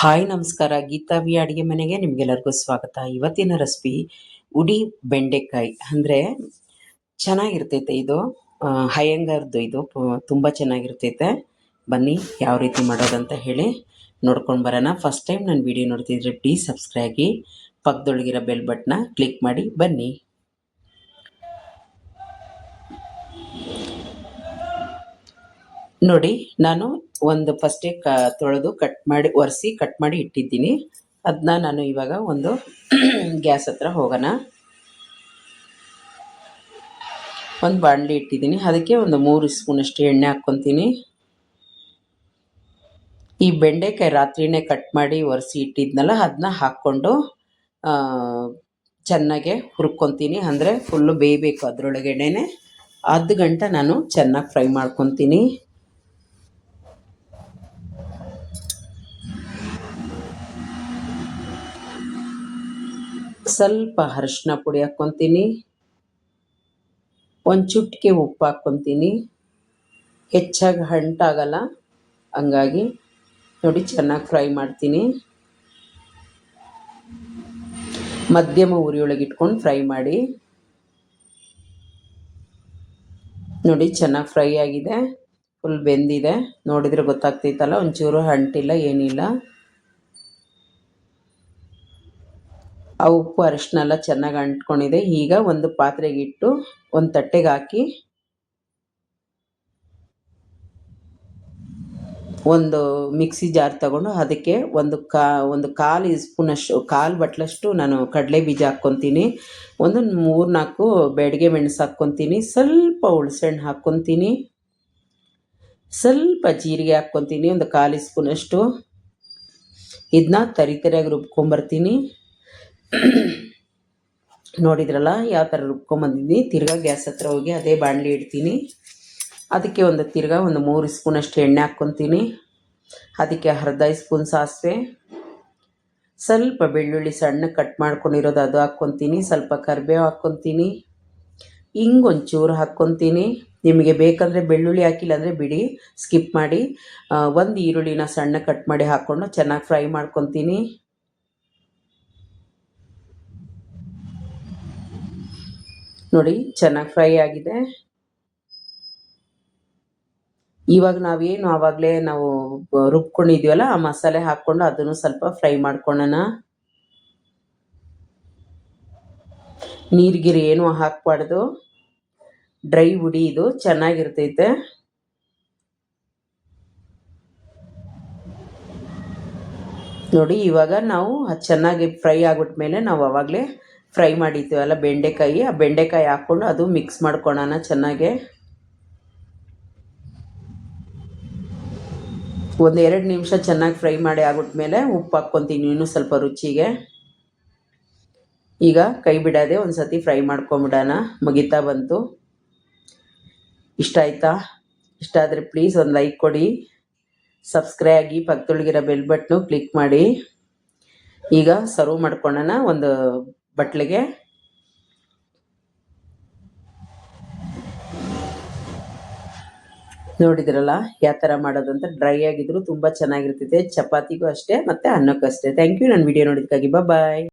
Hi ನಮಸ್ಕಾರ, ಗೀತಾವಿ ಅಡುಗೆ ಮನೆಗೆ ನಿಮಗೆಲ್ಲರಿಗೂ ಸ್ವಾಗತ. ಇವತ್ತಿನ ರೆಸಿಪಿ ಉಡಿ ಬೆಂಡೆಕಾಯಿ ಅಂದರೆ ಚೆನ್ನಾಗಿರ್ತೈತೆ ಇದು. ಹಯ್ಯಂಗಾರ್ದು ಇದು ತುಂಬ ಚೆನ್ನಾಗಿರ್ತೈತೆ. ಬನ್ನಿ ಯಾವ ರೀತಿ ಮಾಡೋದಂತ ಹೇಳಿ ನೋಡ್ಕೊಂಡು ಬರೋಣ. ಫಸ್ಟ್ ಟೈಮ್ ನನ್ನ ವಿಡಿಯೋ ನೋಡ್ತಿದ್ರೆ ಪ್ಲೀಸ್ ಸಬ್ಸ್ಕ್ರೈಬ್ ಆಗಿ, ಪಕ್ಕದೊಳಗಿರೋ ಬೆಲ್ ಬಟನ್ನ ಕ್ಲಿಕ್ ಮಾಡಿ. ಬನ್ನಿ. ನೋಡಿ, ನಾನು ಒಂದು ಫಸ್ಟೇ ತೊಳೆದು ಒರೆಸಿ ಕಟ್ ಮಾಡಿ ಇಟ್ಟಿದ್ದೀನಿ. ಅದನ್ನ ನಾನು ಇವಾಗ ಒಂದು ಗ್ಯಾಸ್ ಹತ್ರ ಹೋಗೋಣ. ಒಂದು ಬಾಣಲಿ ಇಟ್ಟಿದ್ದೀನಿ, ಅದಕ್ಕೆ ಒಂದು 3 ಸ್ಪೂನಷ್ಟು ಎಣ್ಣೆ ಹಾಕ್ಕೊತೀನಿ. ಈ ಬೆಂಡೆಕಾಯಿ ರಾತ್ರಿನೇ ಕಟ್ ಮಾಡಿ ಒರೆಸಿ ಇಟ್ಟಿದ್ನಲ್ಲ, ಅದನ್ನ ಹಾಕ್ಕೊಂಡು ಚೆನ್ನಾಗೆ ಹುರ್ಕೊತೀನಿ. ಅಂದರೆ ಫುಲ್ಲು ಬೇಯಬೇಕು ಅದರೊಳಗಡೆನೆ. ಅದು ಗಂಟ ನಾನು ಚೆನ್ನಾಗಿ ಫ್ರೈ ಮಾಡ್ಕೊತೀನಿ. ಸ್ವಲ್ಪ ಅರಿಶಿನ ಪುಡಿ ಹಾಕ್ಕೊತೀನಿ, ಒಂದು ಚುಟಿಕೆ ಉಪ್ಪು ಹಾಕ್ಕೊತೀನಿ. ಹೆಚ್ಚಾಗಿ ಅಂಟಾಗಲ್ಲ, ಹಂಗಾಗಿ ನೋಡಿ ಚೆನ್ನಾಗಿ ಫ್ರೈ ಮಾಡ್ತೀನಿ. ಮಧ್ಯಮ ಉರಿಯೊಳಗೆ ಇಟ್ಕೊಂಡು ಫ್ರೈ ಮಾಡಿ. ನೋಡಿ ಚೆನ್ನಾಗಿ ಫ್ರೈ ಆಗಿದೆ, ಫುಲ್ ಬೆಂದಿದೆ. ನೋಡಿದರೆ ಗೊತ್ತಾಗ್ತೈತಲ್ಲ, ಒಂಚೂರು ಅಂಟಿಲ್ಲ, ಏನಿಲ್ಲ. ಆ ಉಪ್ಪು ಅರಿಶಿನ ಎಲ್ಲ ಚೆನ್ನಾಗಿ ಅಂಟ್ಕೊಂಡಿದೆ. ಈಗ ಒಂದು ಪಾತ್ರೆಗೆ ಇಟ್ಟು ಒಂದು ತಟ್ಟೆಗೆ ಹಾಕಿ ಒಂದು ಮಿಕ್ಸಿ ಜಾರ್ ತಗೊಂಡು ಅದಕ್ಕೆ ಒಂದು ಕಾಲು ಸ್ಪೂನಷ್ಟು, ಕಾಲು ಬಟ್ಲಷ್ಟು ನಾನು ಕಡಲೆ ಬೀಜ ಹಾಕ್ಕೊತೀನಿ. ಒಂದು 3-4 ಬೆಡಗೆ ಮೆಣಸು ಹಾಕ್ಕೊತೀನಿ. ಸ್ವಲ್ಪ ಹುಳ್ಸೆಹಣ್ಣು ಹಾಕ್ಕೊತೀನಿ. ಸ್ವಲ್ಪ ಜೀರಿಗೆ ಹಾಕ್ಕೊತೀನಿ, ಒಂದು ಕಾಲು ಸ್ಪೂನಷ್ಟು. ಇದನ್ನ ತರಿಯಾಗಿ ರುಬ್ಕೊಂಬರ್ತೀನಿ. ನೋಡಿದ್ರಲ್ಲ ಯಾವ ಥರ ರುಬ್ಕೊಂಬಂದಿದ್ದೀನಿ. ತಿರ್ಗಾ ಗ್ಯಾಸ್ ಹತ್ರ ಹೋಗಿ ಅದೇ ಬಾಣಲಿ ಇಡ್ತೀನಿ. ಅದಕ್ಕೆ ಒಂದು 3 ಸ್ಪೂನಷ್ಟು ಎಣ್ಣೆ ಹಾಕ್ಕೊತೀನಿ. ಅದಕ್ಕೆ ಅರ್ಧ ಸ್ಪೂನ್ ಸಾಸಿವೆ, ಸ್ವಲ್ಪ ಬೆಳ್ಳುಳ್ಳಿ ಸಣ್ಣ ಕಟ್ ಮಾಡ್ಕೊಂಡಿರೋದು ಅದು ಹಾಕ್ಕೊತೀನಿ. ಸ್ವಲ್ಪ ಕರಿಬೇವು ಹಾಕ್ಕೊತೀನಿ. ಒಂಚೂರು ಹಾಕ್ಕೊತೀನಿ. ನಿಮಗೆ ಬೇಕಂದರೆ ಬೆಳ್ಳುಳ್ಳಿ ಹಾಕಿಲ್ಲ ಅಂದರೆ ಬಿಡಿ, ಸ್ಕಿಪ್ ಮಾಡಿ. ಒಂದು ಈರುಳ್ಳಿನ ಸಣ್ಣ ಕಟ್ ಮಾಡಿ ಹಾಕ್ಕೊಂಡು ಚೆನ್ನಾಗಿ ಫ್ರೈ ಮಾಡ್ಕೊತೀನಿ. ನೋಡಿ ಚೆನ್ನಾಗಿ ಫ್ರೈ ಆಗಿದೆ. ಇವಾಗ ನಾವೇನು ಆವಾಗಲೇ ನಾವು ರುಬ್ಕೊಂಡಿದ್ದೀವಲ್ಲ, ಆ ಮಸಾಲೆ ಹಾಕ್ಕೊಂಡು ಅದನ್ನು ಸ್ವಲ್ಪ ಫ್ರೈ ಮಾಡ್ಕೊಳ್ಳೋಣ. ನೀರ್ಗಿರಿ ಏನು ಹಾಕಬಾರ್ದು, ಡ್ರೈ ಉಡಿ ಇದು, ಚೆನ್ನಾಗಿರ್ತೈತೆ. ನೋಡಿ ಇವಾಗ ನಾವು ಚೆನ್ನಾಗಿ ಫ್ರೈ ಆಗ್ಬಿಟ್ಮೇಲೆ ನಾವು ಆವಾಗಲೇ ಫ್ರೈ ಮಾಡಿದ್ದೀವಲ್ಲ ಬೆಂಡೆಕಾಯಿ, ಆ ಬೆಂಡೆಕಾಯಿ ಹಾಕ್ಕೊಂಡು ಅದು ಮಿಕ್ಸ್ ಮಾಡ್ಕೊಳ್ಳೋಣ ಚೆನ್ನಾಗೆ. ಒಂದು 2 ನಿಮಿಷ ಚೆನ್ನಾಗಿ ಫ್ರೈ ಮಾಡಿ ಆಗ್ಬಿಟ್ಮೇಲೆ ಉಪ್ಪು ಹಾಕ್ಕೊತೀನಿ ಇನ್ನೂ ಸ್ವಲ್ಪ ರುಚಿಗೆ. ಈಗ ಕೈ ಬಿಡೋದೆ ಒಂದು ಸತಿ ಫ್ರೈ ಮಾಡ್ಕೊಂಬಿಡೋಣ. ಮುಗಿತಾ ಬಂತು. ಇಷ್ಟ ಆಯಿತಾ? ಇಷ್ಟ ಆದರೆ ಪ್ಲೀಸ್ ಒಂದು ಲೈಕ್ ಕೊಡಿ, ಸಬ್ಸ್ಕ್ರೈಬ್ ಆಗಿ, ಪಕ್ಕದೊಳಗಿರೋ ಬೆಲ್ ಬಟ್ನು ಕ್ಲಿಕ್ ಮಾಡಿ. ಈಗ ಸರ್ವ್ ಮಾಡ್ಕೊಳ್ಳೋಣ ಒಂದು ಬಟ್ಲಿಗೆ. ನೋಡಿದ್ರಲ್ಲ ಯಾವ ಥರ ಮಾಡೋದಂತ. ಡ್ರೈ ಆಗಿದ್ರು ತುಂಬ ಚೆನ್ನಾಗಿರ್ತೈತೆ. ಚಪಾತಿಗೂ ಅಷ್ಟೇ ಮತ್ತು ಅನ್ನಕ್ಕೂ ಅಷ್ಟೇ. ಥ್ಯಾಂಕ್ ಯು ನನ್ನ ವಿಡಿಯೋ ನೋಡಿದ್ದಕ್ಕಾಗಿ. ಬಾಯ್.